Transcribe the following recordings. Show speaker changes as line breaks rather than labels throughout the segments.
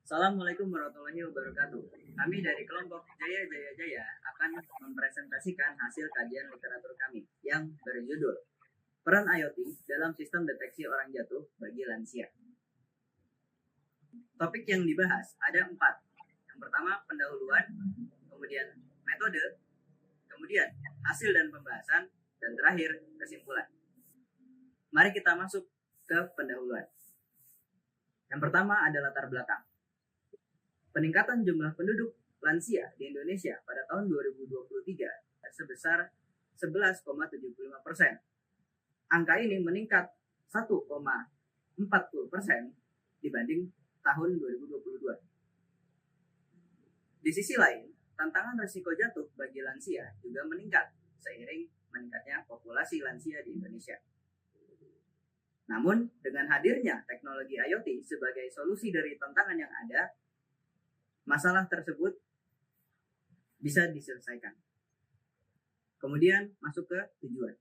Assalamualaikum warahmatullahi wabarakatuh. Kami dari kelompok Jaya Jaya Jaya akan mempresentasikan hasil kajian literatur kami yang berjudul Peran IoT dalam Sistem Deteksi Orang Jatuh bagi Lansia. Topik yang dibahas ada 4. Yang pertama pendahuluan, kemudian metode, kemudian hasil dan pembahasan, dan terakhir kesimpulan. Mari kita masuk ke pendahuluan. Yang pertama ada latar belakang. Peningkatan jumlah penduduk lansia di Indonesia pada tahun 2023 sebesar 11,75%. Angka ini meningkat 1,40% dibanding tahun 2022. Di sisi lain, tantangan risiko jatuh bagi lansia juga meningkat seiring meningkatnya populasi lansia di Indonesia. Namun, dengan hadirnya teknologi IoT sebagai solusi dari tantangan yang ada, masalah tersebut bisa diselesaikan. Kemudian masuk ke tujuan.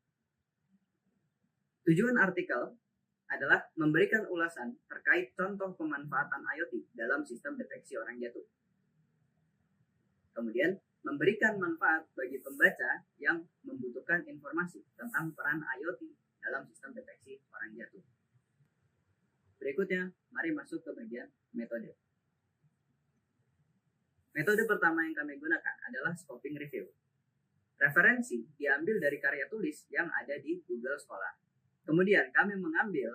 Tujuan artikel adalah memberikan ulasan terkait contoh pemanfaatan IoT dalam sistem deteksi orang jatuh. Kemudian memberikan manfaat bagi pembaca yang membutuhkan informasi tentang peran IoT dalam sistem deteksi orang jatuh. Berikutnya, mari masuk ke bagian metode. Metode pertama yang kami gunakan adalah scoping review. Referensi diambil dari karya tulis yang ada di Google Scholar. Kemudian kami mengambil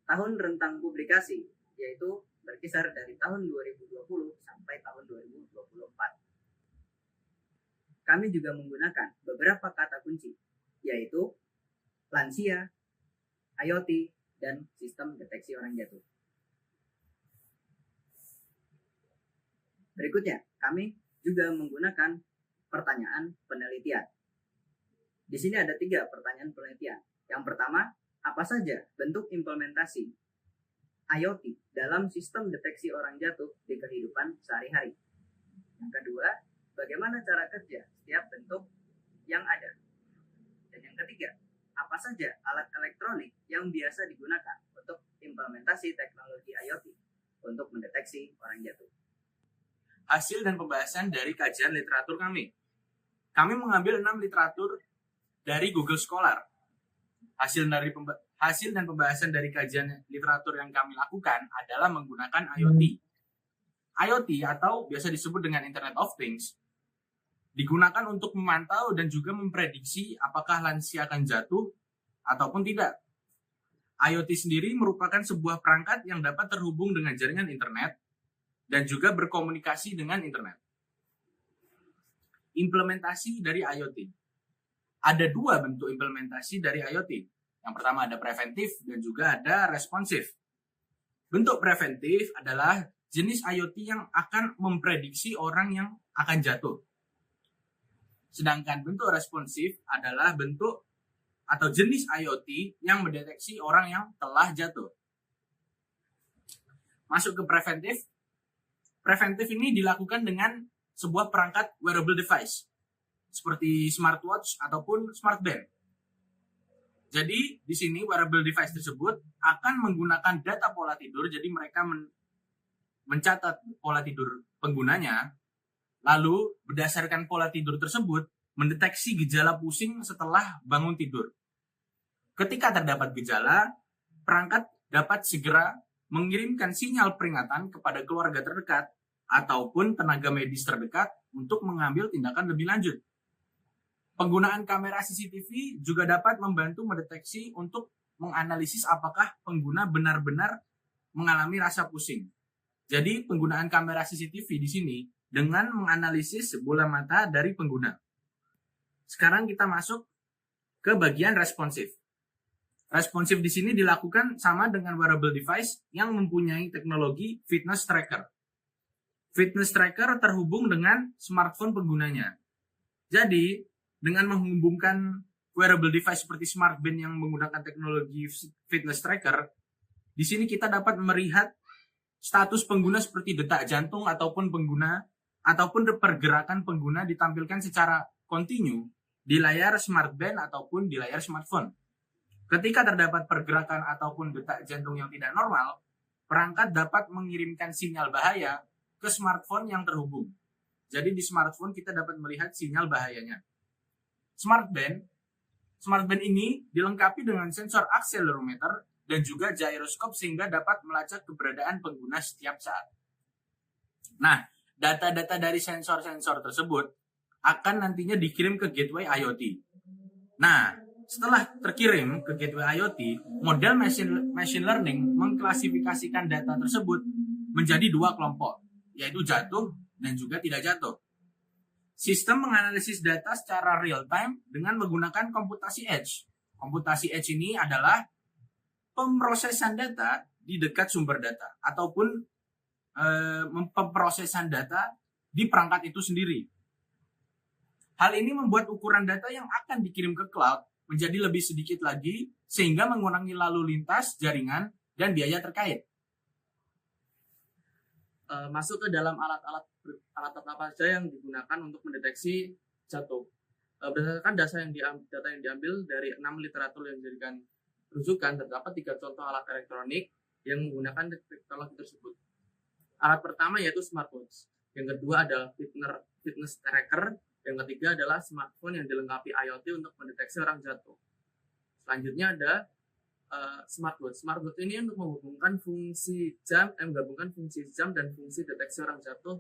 tahun rentang publikasi, yaitu berkisar dari tahun 2020 sampai tahun 2024. Kami juga menggunakan beberapa kata kunci, yaitu lansia, IoT, dan sistem deteksi orang jatuh. Berikutnya, kami juga menggunakan pertanyaan penelitian. Di sini ada 3 pertanyaan penelitian. Yang pertama, apa saja bentuk implementasi IoT dalam sistem deteksi orang jatuh di kehidupan sehari-hari? Yang kedua, bagaimana cara kerja setiap bentuk yang ada? Dan yang ketiga, apa saja alat elektronik yang biasa digunakan untuk implementasi teknologi IoT untuk mendeteksi orang jatuh?
Hasil dan pembahasan dari kajian literatur kami. Kami mengambil 6 literatur dari Google Scholar. Hasil dan pembahasan dari kajian literatur yang kami lakukan adalah menggunakan IoT. IoT atau biasa disebut dengan Internet of Things digunakan untuk memantau dan juga memprediksi apakah lansia akan jatuh ataupun tidak. IoT sendiri merupakan sebuah perangkat yang dapat terhubung dengan jaringan internet dan juga berkomunikasi dengan internet. Implementasi dari IoT. Ada 2 bentuk implementasi dari IoT. Yang pertama ada preventif dan juga ada responsif. Bentuk preventif adalah jenis IoT yang akan memprediksi orang yang akan jatuh. Sedangkan bentuk responsif adalah bentuk atau jenis IoT yang mendeteksi orang yang telah jatuh. Masuk ke preventif. Preventif ini dilakukan dengan sebuah perangkat wearable device seperti smartwatch ataupun smartband. Jadi di sini wearable device tersebut akan menggunakan data pola tidur, jadi mereka mencatat pola tidur penggunanya, lalu berdasarkan pola tidur tersebut mendeteksi gejala pusing setelah bangun tidur. Ketika terdapat gejala, perangkat dapat segera mengirimkan sinyal peringatan kepada keluarga terdekat ataupun tenaga medis terdekat untuk mengambil tindakan lebih lanjut. Penggunaan kamera CCTV juga dapat membantu mendeteksi untuk menganalisis apakah pengguna benar-benar mengalami rasa pusing. Jadi penggunaan kamera CCTV di sini dengan menganalisis bola mata dari pengguna. Sekarang kita masuk ke bagian responsif. Responsif di sini dilakukan sama dengan wearable device yang mempunyai teknologi fitness tracker. Fitness tracker terhubung dengan smartphone penggunanya. Jadi, dengan menghubungkan wearable device seperti smartband yang menggunakan teknologi fitness tracker, di sini kita dapat melihat status pengguna seperti detak jantung ataupun pergerakan pengguna ditampilkan secara kontinu di layar smartband ataupun di layar smartphone. Ketika terdapat pergerakan ataupun detak jantung yang tidak normal, perangkat dapat mengirimkan sinyal bahaya ke smartphone yang terhubung. Jadi di smartphone kita dapat melihat sinyal bahayanya. Smartband ini dilengkapi dengan sensor akselerometer dan juga gyroscope sehingga dapat melacak keberadaan pengguna setiap saat. Nah, data-data dari sensor-sensor tersebut akan nantinya dikirim ke gateway IoT. Nah, setelah terkirim ke gateway IoT, model machine learning mengklasifikasikan data tersebut menjadi dua kelompok, yaitu jatuh dan juga tidak jatuh. Sistem menganalisis data secara real time dengan menggunakan komputasi edge. Komputasi edge ini adalah pemrosesan data di dekat sumber data ataupun pemrosesan data di perangkat itu sendiri. Hal ini membuat ukuran data yang akan dikirim ke cloud menjadi lebih sedikit lagi sehingga mengurangi lalu lintas jaringan dan biaya terkait.
Masuk ke dalam alat-alat apa saja yang digunakan untuk mendeteksi jatuh. Berdasarkan data yang diambil dari 6 literatur yang dijadikan rujukan, terdapat 3 contoh alat elektronik yang menggunakan teknologi tersebut. Alat pertama yaitu smartwatch, yang kedua adalah fitness tracker, yang ketiga adalah smartphone yang dilengkapi IoT untuk mendeteksi orang jatuh. Selanjutnya ada smartwatch. Smartwatch ini untuk menggabungkan fungsi jam dan fungsi deteksi orang jatuh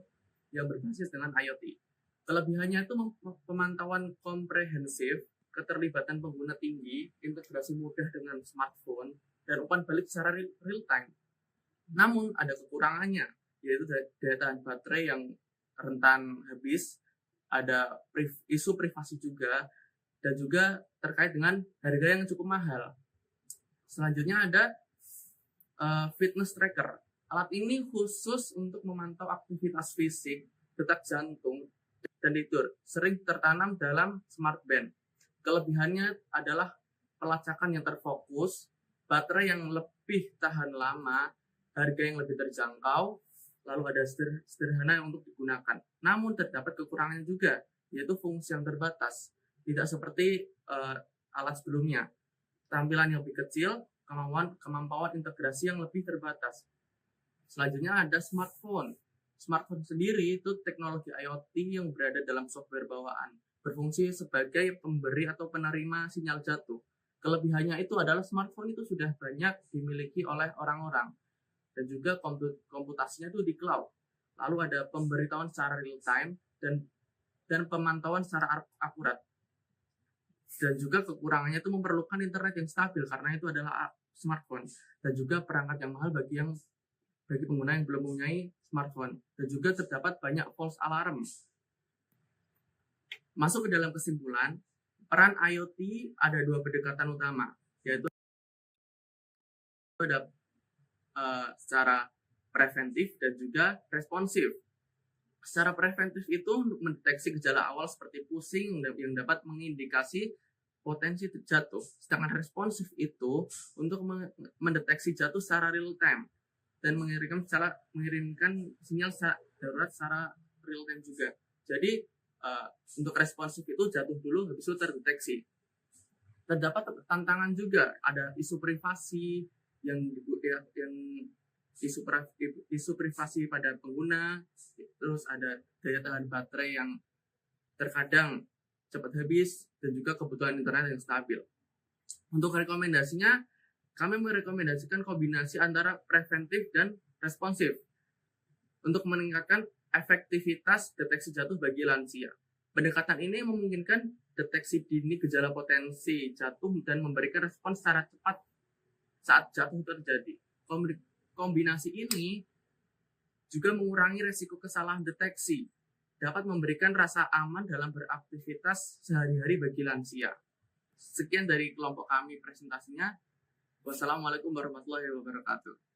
yang berbasis dengan IoT. Kelebihannya itu pemantauan komprehensif, keterlibatan pengguna tinggi, integrasi mudah dengan smartphone, dan umpan balik secara real time. Namun ada kekurangannya, yaitu daya tahan baterai yang rentan habis, ada isu privasi juga, dan juga terkait dengan harga yang cukup mahal. Selanjutnya ada fitness tracker. Alat ini khusus untuk memantau aktivitas fisik, detak jantung, dan tidur. Sering tertanam dalam smartband. Kelebihannya adalah pelacakan yang terfokus, baterai yang lebih tahan lama, harga yang lebih terjangkau, lalu ada sederhana untuk digunakan. Namun terdapat kekurangannya juga, yaitu fungsi yang terbatas. Tidak seperti alat sebelumnya. Tampilan yang lebih kecil, kemampuan integrasi yang lebih terbatas. Selanjutnya ada smartphone. Smartphone sendiri itu teknologi IoT yang berada dalam software bawaan, berfungsi sebagai pemberi atau penerima sinyal jatuh. Kelebihannya itu adalah smartphone itu sudah banyak dimiliki oleh orang-orang, dan juga komputasinya itu di cloud. Lalu ada pemberitahuan secara real time dan pemantauan secara akurat. Dan juga kekurangannya itu memerlukan internet yang stabil karena itu adalah smartphone, dan juga perangkat yang mahal bagi pengguna yang belum mempunyai smartphone, dan juga terdapat banyak false alarm. Masuk ke dalam kesimpulan, peran IoT ada 2 pendekatan utama, yaitu ada secara preventif dan juga responsif. Secara preventif itu untuk mendeteksi gejala awal seperti pusing yang dapat mengindikasi potensi jatuh. Sedangkan responsif itu untuk mendeteksi jatuh secara real time dan mengirimkan sinyal darurat secara real time juga. Jadi untuk responsif itu jatuh dulu habis itu terdeteksi. Terdapat tantangan juga, ada isu privasi yang isu privasi pada pengguna, terus ada daya tahan baterai yang terkadang cepat habis, dan juga kebutuhan internet yang stabil. Untuk rekomendasinya, kami merekomendasikan kombinasi antara preventif dan responsif untuk meningkatkan efektivitas deteksi jatuh bagi lansia. Pendekatan ini memungkinkan deteksi dini gejala potensi jatuh dan memberikan respons secara cepat saat jatuh terjadi. Kombinasi ini juga mengurangi risiko kesalahan deteksi, dapat memberikan rasa aman dalam beraktivitas sehari-hari bagi lansia. Sekian dari kelompok kami presentasinya. Wassalamualaikum warahmatullahi wabarakatuh.